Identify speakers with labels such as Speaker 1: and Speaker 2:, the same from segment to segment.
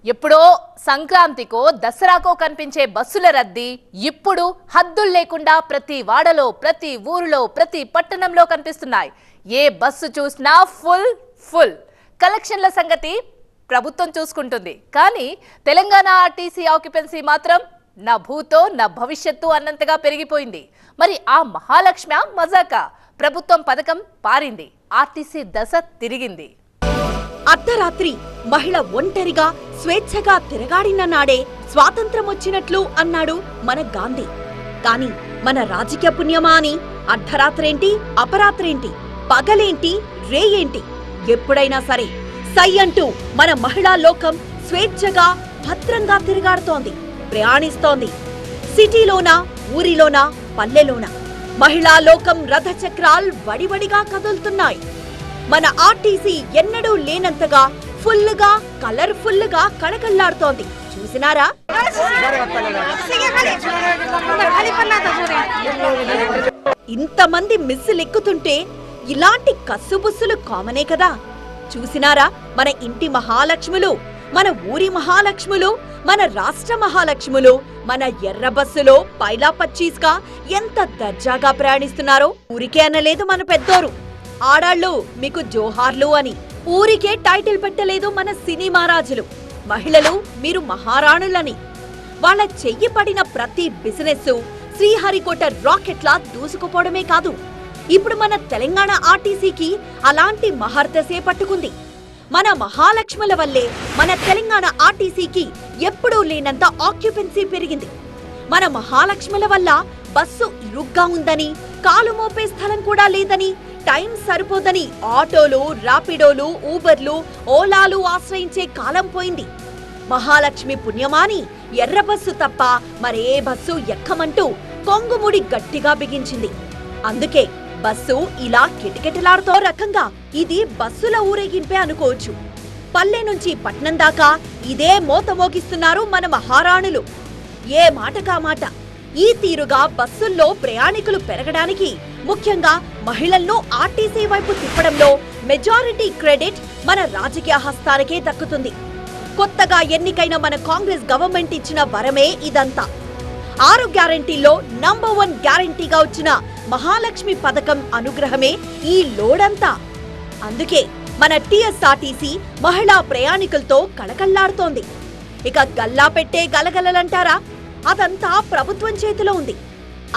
Speaker 1: ఎప్పుడో సంక్రాంతికో దసరాకో కనిపించే బస్సుల రద్దీ ఇప్పుడు హద్దులు లేకుండా ప్రతి వాడలో ప్రతి ఊరిలో ప్రతి పట్టణంలో కనిపిస్తున్నాయి. ఏ బస్సు చూసినా ఫుల్ కలెక్షన్ల సంగతి ప్రభుత్వం చూసుకుంటుంది. కానీ తెలంగాణ ఆర్టీసీ ఆక్యుపెన్సీ మాత్రం నా భూతో నా భవిష్యత్తు అన్నంతగా పెరిగిపోయింది. మరి ఆ మహాలక్ష్మి మజాక ప్రభుత్వం పథకం పారింది, ఆర్టీసీ దశ తిరిగింది.
Speaker 2: అర్ధరాత్రి మహిళ ఒంటరిగా స్వేచ్ఛగా తిరగాడిన నాడే స్వాతంత్రం వచ్చినట్లు అన్నాడు మన గాంధీ. కాని మన రాజకీయ పుణ్యమా అని అర్ధరాత్రేంటి అపరాత్రేంటి పగలేంటి రేయేంటి ఎప్పుడైనా సరే సై అంటూ మన మహిళా లోకం స్వేచ్ఛగా భద్రంగా తిరగాడుతోంది, ప్రయాణిస్తోంది. సిటీలోనా ఊరిలోనా పల్లెలోనా మహిళా లోకం రథచక్రాల్ వడివడిగా కదులుతున్నాయి. మన ఆర్టీసీ ఎన్నడూ లేనంతగా ఫుల్లుగా కలర్ఫుల్లుగా కళకళ్లాడుతోంది. చూసినారా? ఇంతమంది మిస్సులెక్కుతుంటే ఇలాంటి కస్సుబుస్సులు కామనే కదా. చూసినారా మన ఇంటి మహాలక్ష్ములు, మన ఊరి మహాలక్ష్ములు, మన రాష్ట్ర మహాలక్ష్ములు మన ఎర్ర బస్సులో పైలా పచ్చీస్గా ఎంత దర్జాగా ప్రయాణిస్తున్నారో. ఊరికే అనలేదు మన పెద్దోరు, ఆడాళ్ళు మీకు జోహార్లు అని. ఊరికే టైటిల్ పెట్టలేదు మన సినిమా రాజులు, మహిళలు మీరు మహారాణులని. వాళ్ళ చెయ్యి పడిన ప్రతి బిజినెస్ శ్రీహరికోట రాకెట్లా దూసుకుపోవడమే కాదు, ఇప్పుడు మన తెలంగాణ ఆర్టీసీకి అలాంటి మహర్దశే పట్టుకుంది. మన మహాలక్ష్ముల వల్లే మన తెలంగాణ ఆర్టీసీకి ఎప్పుడూ లేనంత ఆక్యుపెన్సీ పెరిగింది. మన మహాలక్ష్ముల వల్ల బస్సు ఇరుగ్గా ఉందని, కాలు మోపే స్థలం కూడా లేదని, టైం సరిపోదని ఆటోలు, రాపిడోలు, ఊబర్లు, ఓలాలు ఆశ్రయించే కాలం పోయింది. మహాలక్ష్మి పుణ్యమాని ఎర్ర బస్సు తప్ప మరే బస్సు ఎక్కమంటూ కొంగుముడి గట్టిగా బిగించింది. అందుకే బస్సు ఇలా కిటకిటలాడుతో రకంగా ఇది బస్సుల ఊరేగింపే అనుకోవచ్చు. పల్లె నుంచి పట్నం దాకా ఇదే మోత మోగిస్తున్నారు మన మహారాణులు. ఏ మాటకా మాట ఈ తీరుగా బస్సుల్లో ప్రయాణికులు పెరగడానికి ముఖ్యంగా మహిళలను ఆర్టీసీ వైపు తిప్పడంలో మెజారిటీ క్రెడిట్ మన రాజకీయ హస్తానికే దక్కుతుంది. కొత్తగా ఎన్నికైన మన కాంగ్రెస్ గవర్నమెంట్ ఇచ్చిన వరమే ఇదంతా. 6 గ్యారంటీల్లో నంబర్ 1 గ్యారంటీగా వచ్చిన మహాలక్ష్మి పథకం అనుగ్రహమే ఈ లోడంతా. అందుకే మన టీఎస్ఆర్టీసీ మహిళా ప్రయాణికులతో కళకళ్లాడుతోంది. ఇక గల్లా పెట్టే గలగలలంటారా, అదంతా ప్రభుత్వం చేతిలో ఉంది.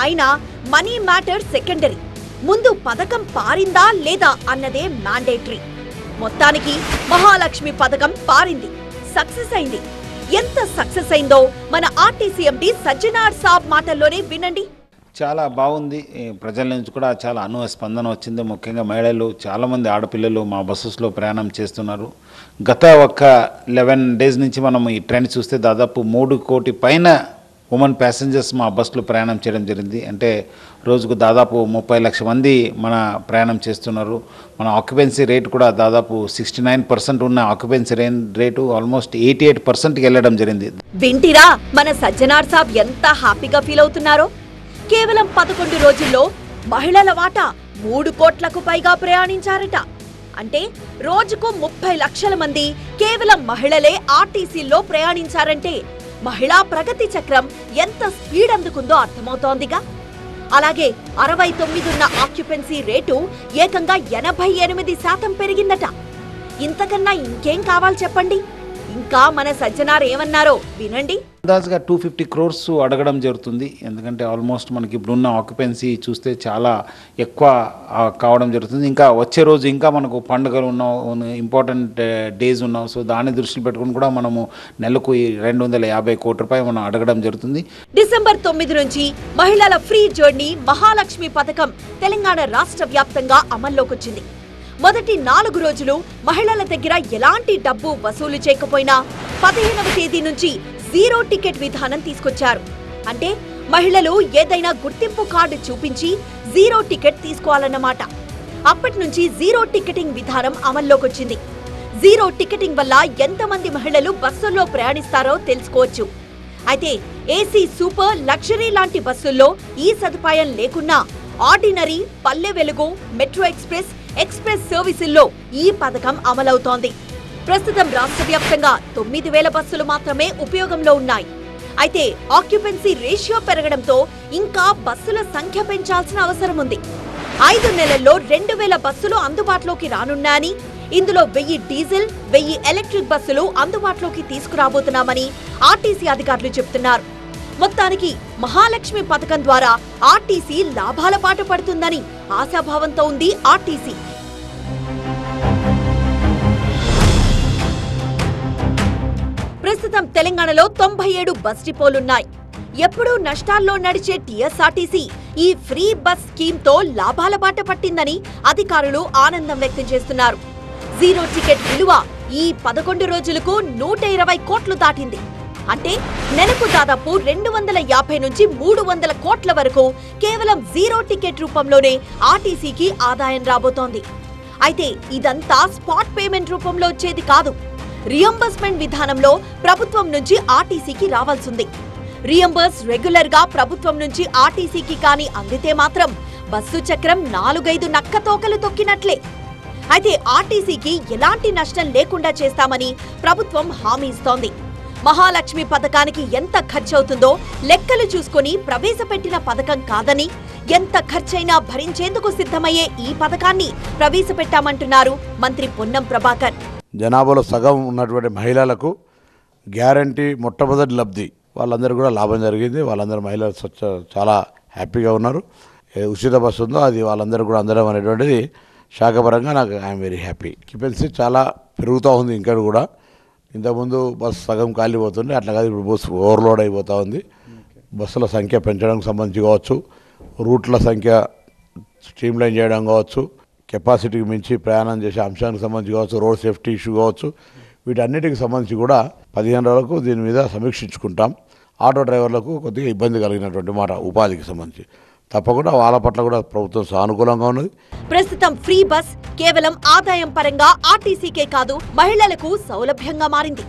Speaker 2: అయినా మనీ మ్యాటర్ సెకండరీ, ముందు పథకం పారిందా లేదా అన్నదే మ్యాండేటరీ. మొత్తానికి మహాలక్ష్మి పథకం పారింది, సక్సెస్ అయింది. ఎంత సక్సెస్ అయిందో మన ఆర్టీసీ ఎండీ సజ్జనార్ సాబ్ మాటల్లోనే వినండి.
Speaker 3: చాలా బాగుంది. ప్రజల నుంచి కూడా చాలా స్పందన వచ్చింది. ముఖ్యంగా మహిళలు చాలామంది ఆడపిల్లలు మా బస్సెస్లో ప్రయాణం చేస్తున్నారు. గత 11 డేస్ నుంచి మనం ఈ ట్రెండ్ చూస్తే దాదాపు 3 కోటి పైన ఉమెన్ ప్యాసింజర్స్ మా బస్సులో ప్రయాణం చేయడం జరిగింది. అంటే రోజుకు దాదాపు 30 లక్షల మంది మన ప్రయాణం చేస్తున్నారు. మన ఆక్యుపెన్సీ రేట్ కూడా దాదాపు 69% ఉన్న ఆక్యుపెన్సీ రేటు ఆల్మోస్ట్ 88%కి వెళ్ళడం జరిగింది.
Speaker 2: వింటిరా మన సజ్జనార్ సాబ్ ఎంత హ్యాపీగా ఫీల్ అవుతున్నారో. కేవలం 11 రోజుల్లో మహిళల వాటా 3 కోట్లకు పైగా ప్రయాణించారట. అంటే రోజుకు 30 లక్షల మంది కేవలం మహిళలే ఆర్టీసీల్లో ప్రయాణించారంటే మహిళా ప్రగతి చక్రం ఎంత స్పీడ్ అందుకుందో అర్థమవుతోందిగా. అలాగే 69 ఉన్న ఆక్యుపెన్సీ రేటు ఏకంగా 88% పెరిగిందట. ఇంతకన్నా ఇంకేం కావాలి చెప్పండి. ఇంకా మన సజ్జనార్ ఏమన్నారో వినండి.
Speaker 3: అందాజుగా 250 crores అడగడం జరుగుతుంది. ఎందుకంటే ఆల్మోస్ట్ మనకి ఇప్పుడున్న ఆక్యుపెన్సీ చూస్తే చాలా ఎక్కువ కావడం జరుగుతుంది. ఇంకా వచ్చే రోజు ఇంకా మనకు పండుగలు ఉన్న ఇంపార్టెంట్ డేస్ ఉన్నాం. సో దాన్ని దృష్టిలో పెట్టుకుని కూడా మనము నెలకు 250 కోట్ల రూపాయలు మనం అడగడం జరుగుతుంది.
Speaker 2: డిసెంబర్ 9 నుంచి మహిళల ఫ్రీ జర్నీ మహాలక్ష్మి పథకం తెలంగాణ రాష్ట్ర వ్యాప్తంగా అమల్లోకి వచ్చింది. మొదటి 4 రోజులు మహిళల దగ్గర ఎలాంటి డబ్బు వసూలు చేయకపోయినా 15వ తేదీ నుంచి 0 టికెట్ విధానం తీసుకొచ్చారు. అంటే మహిళలు ఏదైనా గుర్తింపు కార్డు చూపించి 0 టికెట్ తీసుకోవాలన్నమాట. అప్పటి నుంచి 0 టికెటింగ్ విధానం అమల్లోకి వచ్చింది. 0 టికెటింగ్ వల్ల ఎంతమంది మహిళలు బస్సుల్లో ప్రయాణిస్తారో తెలుసుకోవచ్చు. అయితే ఏసీ, సూపర్, లగ్జరీ లాంటి బస్సుల్లో ఈ సదుపాయం లేకున్నా ordinary, Palle Velugu, metro express సర్వీసుల్లో ఈ పథకం అమలవుతోంది. ప్రస్తుతం రాష్ట్ర వ్యాప్తంగా 9,000 బస్సులు మాత్రమే ఉపయోగంలో ఉన్నాయి. అయితే ఆక్యుపెన్సీ రేషియో పెరగడంతో ఇంకా బస్సుల సంఖ్య పెంచాల్సిన అవసరం ఉంది. 5 నెలల్లో 2,000 బస్సులు అందుబాటులోకి రానున్నాయని, ఇందులో 1000 డీజిల్ 1000 ఎలక్ట్రిక్ బస్సులు అందుబాటులోకి తీసుకురాబోతున్నామని ఆర్టీసీ అధికారులు చెబుతున్నారు. మొత్తానికి మహాలక్ష్మి పథకం ద్వారా ఆర్టీసీ లాభాల పాట పడుతుందని ఆశాభావంతో ఉంది ఆర్టీసీ. ప్రస్తుతం తెలంగాణలో 97 బస్ డిపోలున్నాయి. ఎప్పుడూ నష్టాల్లో నడిచే టీఎస్ఆర్టీసీ ఈ ఫ్రీ బస్ స్కీమ్ తో లాభాల బాట పట్టిందని అధికారులు ఆనందం వ్యక్తం చేస్తున్నారు. జీరో టికెట్ విలువ ఈ 11 రోజులకు 120 కోట్లు దాటింది. అంటే నెలకు దాదాపు 250 నుంచి 300 కోట్ల వరకు కేవలం జీరో టికెట్ రూపంలోనే ఆర్టీసీకి ఆదాయం రాబోతోంది. అయితే ఇదంతా స్పాట్ పేమెంట్ రూపంలో వచ్చేది కాదు. రియంబర్స్మెంట్ విధానంలో ప్రభుత్వం నుంచి ఆర్టీసీకి రావాల్సింది. రియంబర్స్ రెగ్యులర్ గా ప్రభుత్వం నుంచి ఆర్టీసీకి కానీ అందితే మాత్రం బస్సు చక్రం 4-5 నక్క తోకలు తొక్కినట్లే. అయితే ఆర్టీసీకి ఎలాంటి నష్టం లేకుండా చేస్తామని ప్రభుత్వం హామీ ఇస్తోంది. మహాలక్ష్మి పథకానికి ఎంత ఖర్చవుతుందో లెక్కలు చూసుకుని ప్రవేశపెట్టిన పథకం కాదని, ఎంత ఖర్చైనా భరించేందుకు సిద్ధమయ్యే ఈ పథకాన్ని ప్రవేశపెట్టామంటున్నారు మంత్రి పొన్నం ప్రభాకర్.
Speaker 4: జనాభాలో సగం ఉన్నటువంటి మహిళలకు గ్యారంటీ మొట్టమొదటి లబ్ధి, వాళ్ళందరూ కూడా లాభం జరిగింది. వాళ్ళందరూ మహిళలు చాలా హ్యాపీగా ఉన్నారు. ఉచిత బస్సు ఉందో అది వాళ్ళందరూ కూడా అందడం అనేటువంటిది శాఖపరంగా నాకు ఐఎమ్ వెరీ హ్యాపీ. ఆక్యుపెన్సీ చాలా పెరుగుతూ ఉంది. ఇంకా కూడా ఇంతకుముందు బస్సు సగం ఖాళీ పోతుంది, అట్లా కాదు ఇప్పుడు బస్సు ఓవర్లోడ్ అయిపోతూ ఉంది. బస్సుల సంఖ్య పెంచడానికి సంబంధించి కావచ్చు, రూట్ల సంఖ్య స్ట్రీమ్లైన్ చేయడం కావచ్చు, కెపాసిటీకి మించి ప్రయాణం చేసే అంశానికి సంబంధించి కావచ్చు, రోడ్ సేఫ్టీ ఇష్యూ కావచ్చు, వీటన్నిటికి సంబంధించి కూడా 15 రోజులకు దీని మీద సమీక్షించుకుంటాం. ఆటో డ్రైవర్లకు కొద్దిగా ఇబ్బంది కలిగినటువంటి మాట ఉపాధికి సంబంధించి తప్పకుండా వాళ్ళ పట్ల కూడా ప్రభుత్వం సానుకూలంగా ఉన్నది.
Speaker 2: ప్రస్తుతం ఫ్రీ బస్ కేవలం ఆదాయం పరంగా ఆర్టీసీకే కాదు, మహిళలకు సౌలభ్యంగా మారింది.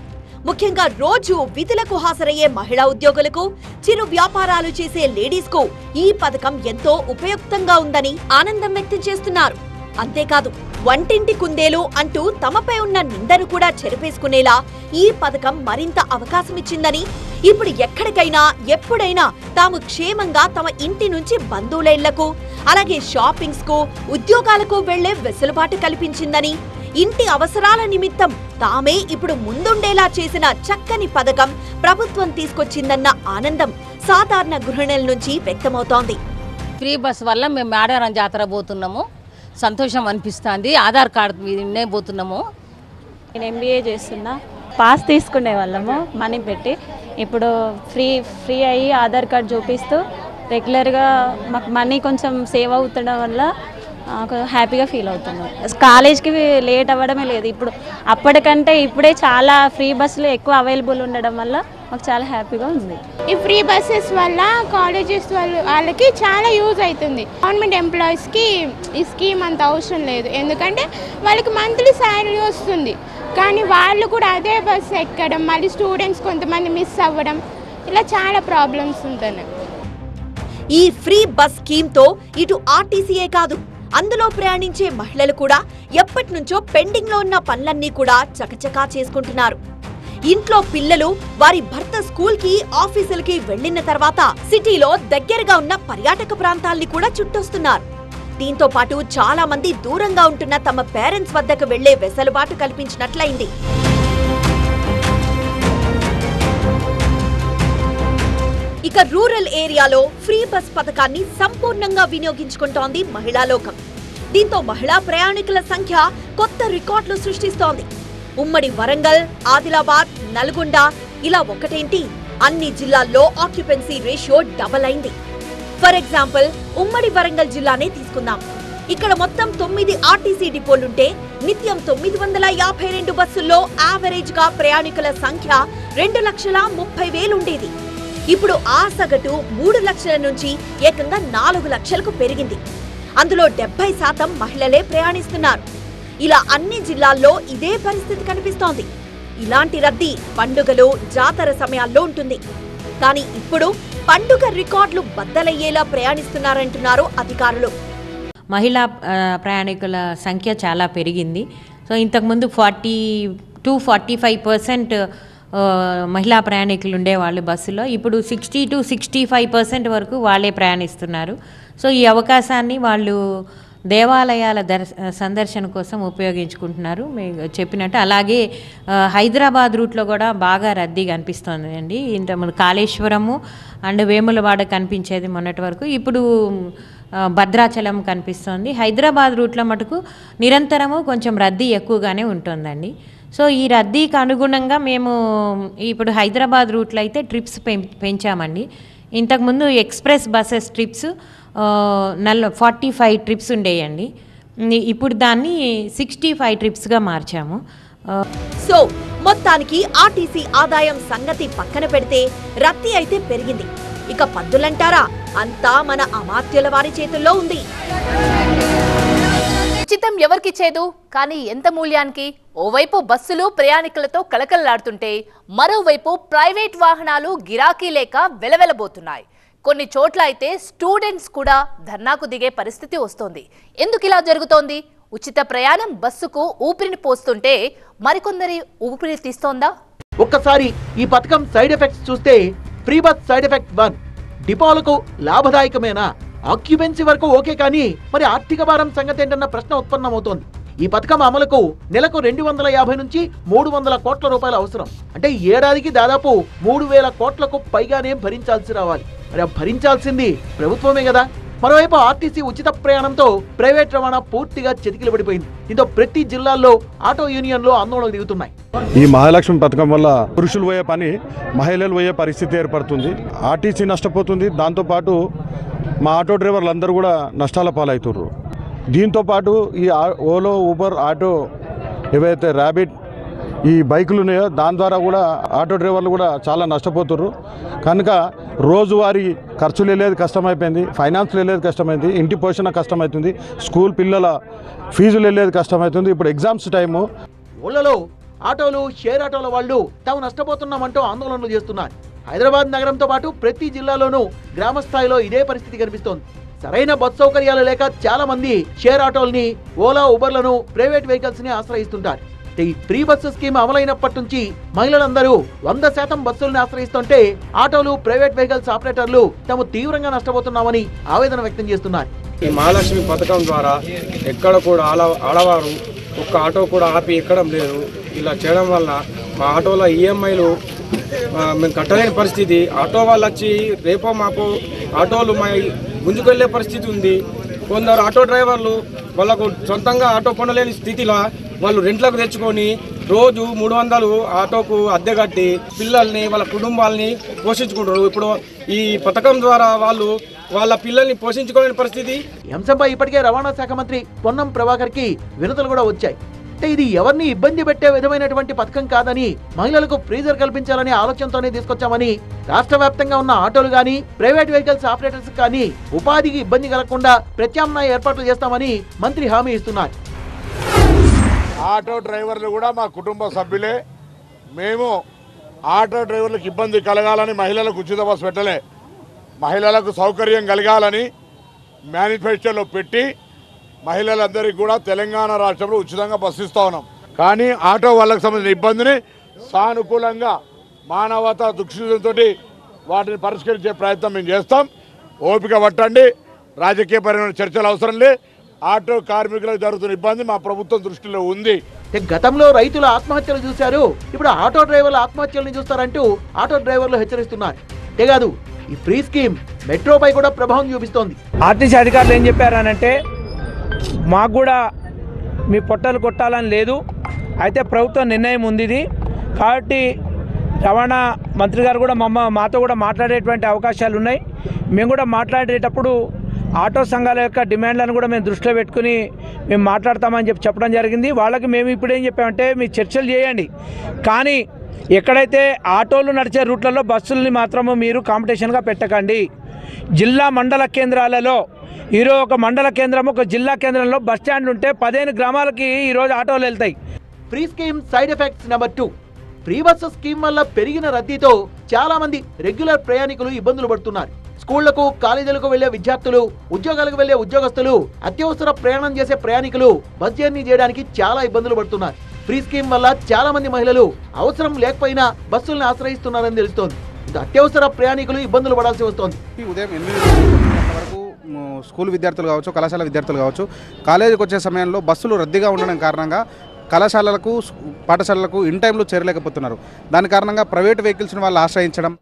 Speaker 2: ముఖ్యంగా రోజు విధులకు హాజరయ్యే మహిళా ఉద్యోగులకు, చిరు వ్యాపారాలు చేసే లేడీస్ కు ఈ పథకం ఎంతో ఉపయుక్తంగా ఉందని ఆనందం వ్యక్తం చేస్తున్నారు. అంతేకాదు వంటింటి కుందేలు అంటూ తమపై ఉన్న నిందను కూడా చెరిపేసుకునేలా ఈ పథకం మరింత అవకాశమిచ్చిందని, ఇప్పుడు ఎక్కడికైనా ఎప్పుడైనా తాము క్షేమంగా తమ ఇంటి నుంచి బంధువుల ఇళ్లకు, అలాగే షాపింగ్స్ కు, ఉద్యోగాలకు వెళ్లే వెసులుబాటు కల్పించిందని, ఇంటి అవసరాల నిమిత్తం తామే ఇప్పుడు ముందుండేలా చేసిన చక్కని పథకం ప్రభుత్వం తీసుకొచ్చిందన్న ఆనందం సాధారణ గృహిణుల నుంచి వ్యక్తమవుతోంది.
Speaker 5: ఫ్రీ బస్ వల్ల మేము మేడారం జాతర పోతున్నాము, సంతోషం అనిపిస్తుంది. ఆధార్ కార్డు మీదనే పోతున్నాము.
Speaker 6: నేను ఎంబీఏ చేస్తున్నా. పాస్ తీసుకునే వాళ్ళము మనీ పెట్టి, ఇప్పుడు ఫ్రీ అయ్యి ఆధార్ కార్డు చూపిస్తూ రెగ్యులర్గా మాకు మనీ కొంచెం సేవ్ అవుతుండడం వల్ల హ్యాపీగా ఫీల్ అవుతున్నాం. కాలేజ్కి లేట్ అవ్వడమే లేదు. ఇప్పుడు అప్పటికంటే ఇప్పుడే చాలా ఫ్రీ బస్సులు ఎక్కువ అవైలబుల్ ఉండడం వల్ల మాకు చాలా హ్యాపీగా ఉంది.
Speaker 7: ఈ ఫ్రీ బస్సెస్ వల్ల కాలేజెస్ వాళ్ళకి చాలా యూజ్ అవుతుంది. గవర్నమెంట్ ఎంప్లాయీస్కి ఈ స్కీమ్ అంత అవసరం లేదు, ఎందుకంటే వాళ్ళకి మంత్లీ శాలరీ వస్తుంది. కానీ వాళ్ళు కూడా అదే బస్సు ఎక్కడం, మళ్ళీ స్టూడెంట్స్ కొంతమంది మిస్ అవ్వడం, ఇలా చాలా ప్రాబ్లమ్స్ ఉంటున్నాయి.
Speaker 2: ఈ ఫ్రీ బస్ స్కీమ్ తో ఇటు ఆర్టీసీయే కాదు, అందులో ప్రయాణించే మహిళలు కూడా ఎప్పటి నుంచో పెండింగ్ లో ఉన్న పనులన్నీ కూడా చకచకా చేసుకుంటున్నారు. ఇంట్లో పిల్లలు వారి భర్త స్కూల్ కి, ఆఫీసులకి వెళ్లిన తర్వాత సిటీలో దగ్గరగా ఉన్న పర్యాటక ప్రాంతాల్ని కూడా చుట్టొస్తున్నారు. దీంతో పాటు చాలా మంది దూరంగా ఉంటున్న తమ పేరెంట్స్ వద్దకు వెళ్లే వెసులుబాటు కల్పించినట్లయింది. ఇక రూరల్ ఏరియాలో ఫ్రీ బస్ పథకాన్ని సంపూర్ణంగా వినియోగించుకుంటోంది మహిళా లోకం. దీంతో మహిళా ప్రయాణికుల సంఖ్య కొత్త రికార్డులు సృష్టిస్తోంది. ఉమ్మడి వరంగల్, ఆదిలాబాద్, నల్గొండ ఇలా ఒకటేంటి అన్ని జిల్లాల్లో ఆక్యుపెన్సీ రేషియో డబల్ అయింది. ఫర్ ఎగ్జాంపుల్ ఉమ్మడి వరంగల్ జిల్లానే తీసుకుందాం. ఇక్కడ మొత్తం 9 ఆర్టీసీ డిపోలుంటే నిత్యం 952 బస్సుల్లో యావరేజ్ గా ప్రయాణికుల సంఖ్య 2,30,000 ఉండేది. ఇప్పుడు ఆ సగటు 3 లక్షల నుంచి ఏకంగా 4 లక్షలకు పెరిగింది. అందులో 70% మహిళలే ప్రయాణిస్తున్నారు. ఇలా అన్ని జిల్లాల్లో ఇదే పరిస్థితి కనిపిస్తోంది. ఇలాంటి రద్దీ పండుగలు, జాతర సమయాల్లో ఉంటుంది. కానీ ఇప్పుడు పండుగ రికార్డులు బద్దలయ్యేలా ప్రయాణిస్తున్నారంటున్నారు అధికారులు.
Speaker 8: మహిళా ప్రయాణికుల సంఖ్య చాలా పెరిగింది. సో ఇంతకుముందు 40 45% మహిళా ప్రయాణికులు ఉండేవాళ్ళు బస్సులో. ఇప్పుడు 60 to 65% వరకు వాళ్ళే ప్రయాణిస్తున్నారు. సో ఈ అవకాశాన్ని వాళ్ళు దేవాలయాల సందర్శన కోసం ఉపయోగించుకుంటున్నారు మేము చెప్పినట్టు. అలాగే హైదరాబాద్ రూట్లో కూడా బాగా రద్దీ కనిపిస్తుంది అండి. ఇంతకుముందు కాళేశ్వరము అండ్ వేములవాడ కనిపించేది మొన్నటి వరకు, ఇప్పుడు భద్రాచలం కనిపిస్తుంది. హైదరాబాద్ రూట్లో మటుకు నిరంతరము కొంచెం రద్దీ ఎక్కువగానే ఉంటుందండి. సో ఈ రద్దీకి అనుగుణంగా మేము ఇప్పుడు హైదరాబాద్ రూట్లో అయితే ట్రిప్స్ పెంచామండి. ఇంతకుముందు ఎక్స్ప్రెస్ బస్సెస్ ట్రిప్స్ 45 ట్రిప్స్ ఉండేయండి. ఇప్పుడు దాన్ని 65 ట్రిప్స్గా మార్చాము.
Speaker 2: సో మొత్తానికి ఆర్టీసీ ఆదాయం సంగతి పక్కన పెడితే రద్దీ అయితే పెరిగింది. ఇక పద్దులంటారా, అంతా మన అమాత్యుల వారి చేతుల్లో ఉంది.
Speaker 1: ఉచితం ఎవరికిచ్చేదు, కానీ ఎంత మూల్యానికి? ఓవైపు బస్సులు ప్రయాణికులతో కలకలలాడుతుంటే మరోవైపు ప్రైవేట్ వాహనాలు గిరాకీ లేక వెలవెలబోతున్నాయి. కొన్ని చోట్ల అయితే స్టూడెంట్స్ కూడా ధర్నాకు దిగే పరిస్థితి వస్తోంది. ఎందుకు ఇలా జరుగుతోంది? ఉచిత ప్రయాణం బస్సుకు ఊపిరిని పోస్తుంటే మరికొందరి ఊపిరి తీస్తోందా?
Speaker 9: ఒక్కసారి ఈ పథకం సైడ్ ఎఫెక్ట్స్ చూస్తే ఫ్రీ బస్ సైడ్ ఎఫెక్ట్ 1, డిపోలకు లాభదాయకమేనా? ఆక్యుపెన్సీ వరకు ఓకే, కానీ మరి ఆర్థిక భారం సంగతి ఏంటన్న ప్రశ్న ఉత్పన్నమవుతోంది. ఈ పథకం అమలుకు నెలకు 250 నుంచి 300 కోట్ల రూపాయలు అవసరం. అంటే ఏడాదికి దాదాపు 3000 కోట్లకు పైగానే భరించాల్సి రావాలి. మరి భరించాల్సింది ప్రభుత్వమే కదా. మరోవైపు ఆర్టీసీ ఉచిత ప్రయాణంతో ప్రైవేట్ రవాణా పూర్తిగా చితికిల పడిపోయింది. దీంతో ప్రతి జిల్లాల్లో ఆటో యూనియన్లు ఆందోళనకు దిగుతున్నాయి.
Speaker 10: ఈ మహాలక్ష్మి పథకం వల్ల పురుషులు పోయే పని మహిళలు పోయే పరిస్థితి ఏర్పడుతుంది. ఆర్టీసీ నష్టపోతుంది. దాంతోపాటు మా ఆటో డ్రైవర్లు అందరూ కూడా నష్టాల పాలవుతుర్రు. దీంతోపాటు ఈ ఓలో, ఊబర్, ఆటో ఏవైతే ర్యాబిట్ ఈ బైకులు ఉన్నాయో దాని ద్వారా కూడా ఆటో డ్రైవర్లు కూడా చాలా నష్టపోతుర్రు. కనుక రోజువారీ ఖర్చులు వెళ్ళేది కష్టమైపోయింది, ఫైనాన్స్లు వెళ్ళేది కష్టమైంది, ఇంటి పోషణ కష్టమవుతుంది, స్కూల్ పిల్లల ఫీజులు వెళ్ళేది కష్టమవుతుంది. ఇప్పుడు ఎగ్జామ్స్ టైము.
Speaker 9: ఊళ్ళలో ఆటోలు, షేర్ ఆటోల వాళ్ళు తాము నష్టపోతున్నామంటూ ఆందోళనలు చేస్తున్నారు. హైదరాబాద్ నగరంతో పాటు ప్రతి జిల్లాలోనూ గ్రామ స్థాయిలో ఇదే పరిస్థితి కనిపిస్తోంది. సరైన బస్ సౌకర్యాలు లేక చాలా మంది షేర్ ఆటోల్ని, ఓలా, ఉబర్లను, ప్రైవేట్ వెహికల్స్ ని ఆశ్రయిస్తుంటారు. ఈ ఫ్రీ బస్సు స్కీమ్ అమలైనప్పటి నుంచి మహిళలందరూ 100% బస్సుల్ని ఆశ్రయిస్తుంటే ఆటోలు, ప్రైవేట్ వెహికల్స్ ఆపరేటర్లు తాము తీవ్రంగా నష్టపోతున్నామని ఆవేదన వ్యక్తం చేస్తున్నారు.
Speaker 11: ఈ మహాలక్ష్మి పథకం ద్వారా ఎక్కడ కూడా ఆడవారు ఒక్క ఆటో కూడా ఆపి ఎక్కడం లేదు. ఇలా చేయడం వల్ల మా ఆటోల ఈఎంఐలు మేము కట్టలేని పరిస్థితి. ఆటో వాళ్ళు వచ్చి రేపో మాపో ఆటోలు మా గుంజుకెళ్లే పరిస్థితి ఉంది. కొందరు ఆటో డ్రైవర్లు వాళ్ళకు సొంతంగా ఆటో కొనలేని స్థితిలో వాళ్ళు రెంట్లకు తెచ్చుకొని రోజు 300 ఆటోకు అద్దె కట్టి పిల్లల్ని, వాళ్ళ కుటుంబాలని పోషించుకుంటారు. ఇప్పుడు ఈ పథకం ద్వారా వాళ్ళు వాళ్ళ పిల్లల్ని పోషించుకోలేని పరిస్థితి.
Speaker 9: ఈ అంశంపై ఇప్పటికే రవాణా శాఖ మంత్రి పొన్నం ప్రభాకర్ కి వినతులు కూడా వచ్చాయి. అంటే ఇది ఎవరిని ఇబ్బంది పెట్టే విధమైనటువంటి పథకం కాదని, మహిళలకు ఫ్రీజర్ కల్పించాలనే ఆలోచనతోనే తీసుకొచ్చామని, రాష్ట్ర వ్యాప్తంగా ఉన్న ఆటోలు గానీ, ప్రైవేట్ వెహికల్స్ ఆపరేటర్స్ కానీ ఉపాధికి ఇబ్బంది కలగకుండా ప్రత్యామ్నాయ ఏర్పాట్లు చేస్తామని మంత్రి హామీ ఇస్తున్నారు.
Speaker 4: ఆటో డ్రైవర్లు కూడా మా కుటుంబ సభ్యులే. మేము ఆటో డ్రైవర్లకు ఇబ్బంది కలగాలని మహిళలకు ఉచిత బస్సు పెట్టలే, మహిళలకు సౌకర్యం కలగాలని మేనిఫెస్టోలో పెట్టి మహిళలందరికీ కూడా తెలంగాణ రాష్ట్రంలో ఉచితంగా బస్సు ఇస్తా ఉన్నాం. కానీ ఆటో వాళ్ళకు సంబంధించిన ఇబ్బందిని సానుకూలంగా మానవతా దృక్పథంతో వాటిని పరిష్కరించే ప్రయత్నం మేము చేస్తాం. ఓపిక పట్టండి, రాజకీయపరమైన చర్చలు అవసరం లే. ఆటో కార్మికులకు జరుగుతున్న ఇబ్బంది మా ప్రభుత్వం దృష్టిలో ఉంది.
Speaker 9: గతంలో రైతుల ఆత్మహత్యలు చూశారు, ఇప్పుడు ఆటో డ్రైవర్ల ఆత్మహత్యలను చూస్తారంటూ ఆటో డ్రైవర్లు హెచ్చరిస్తున్నారు. అంతేకాదు ఈ ఫ్రీ స్కీమ్ మెట్రోపై కూడా ప్రభావం చూపిస్తోంది.
Speaker 12: ఆర్టీసీ అధికారులు ఏం చెప్పారనంటే, మాకు కూడా మీ పొట్టలు కొట్టాలని లేదు, అయితే ప్రభుత్వ నిర్ణయం ఉంది ఇది కాబట్టి రవాణా మంత్రి గారు కూడా మాతో కూడా మాట్లాడేటువంటి అవకాశాలు ఉన్నాయి. మేము కూడా మాట్లాడేటప్పుడు ఆటో సంఘాల యొక్క డిమాండ్లను కూడా మేము దృష్టిలో పెట్టుకుని మేము మాట్లాడతామని చెప్పడం జరిగింది. వాళ్ళకి మేము ఇప్పుడు ఏం చెప్పామంటే, మీ చర్చలు చేయండి, కానీ ఎక్కడైతే ఆటోలు నడిచే రూట్లలో బస్సుల్ని మాత్రము మీరు కాంపిటీషన్గా పెట్టకండి. జిల్లా మండల కేంద్రాలలో ఈరోజు ఒక మండల కేంద్రం, ఒక జిల్లా కేంద్రంలో బస్ స్టాండ్ ఉంటే 15 గ్రామాలకి ఈరోజు ఆటోలు వెళ్తాయి.
Speaker 9: Free scheme side effects number 2. Free bus scheme వల్ల పెరిగిన రద్దీతో చాలా మంది రెగ్యులర్ ప్రయాణికులు ఇబ్బందులు పడుతున్నారు. స్కూళ్లకు, కాలేజీలకు వెళ్లే విద్యార్థులు, ఉద్యోగాలకు వెళ్లే ఉద్యోగస్తులు, అత్యవసర ప్రయాణం చేసే ప్రయాణికులు బస్ జర్నీ చేయడానికి చాలా ఇబ్బందులు పడుతున్నారు. ఫ్రీ స్కీమ్ వల్ల చాలా మంది మహిళలు అవసరం లేకపోయినా బస్సులను ఆశ్రయిస్తున్నారని తెలుస్తోంది. ఇది అత్యవసర ప్రయాణికులు ఇబ్బందులు పడాల్సి వస్తోంది.
Speaker 13: ఉదయం 8 వరకు స్కూల్ విద్యార్థులు కావచ్చు, కళాశాల విద్యార్థులు కావచ్చు, కాలేజీకి వచ్చే సమయంలో బస్సులు రద్దీగా ఉండడం కారణంగా కళాశాలలకు, పాఠశాలలకు ఇన్ టైంలో చేరలేకపోతున్నారు. దాని కారణంగా ప్రైవేట్ వెహికల్స్ని వాళ్ళు ఆశ్రయించడం.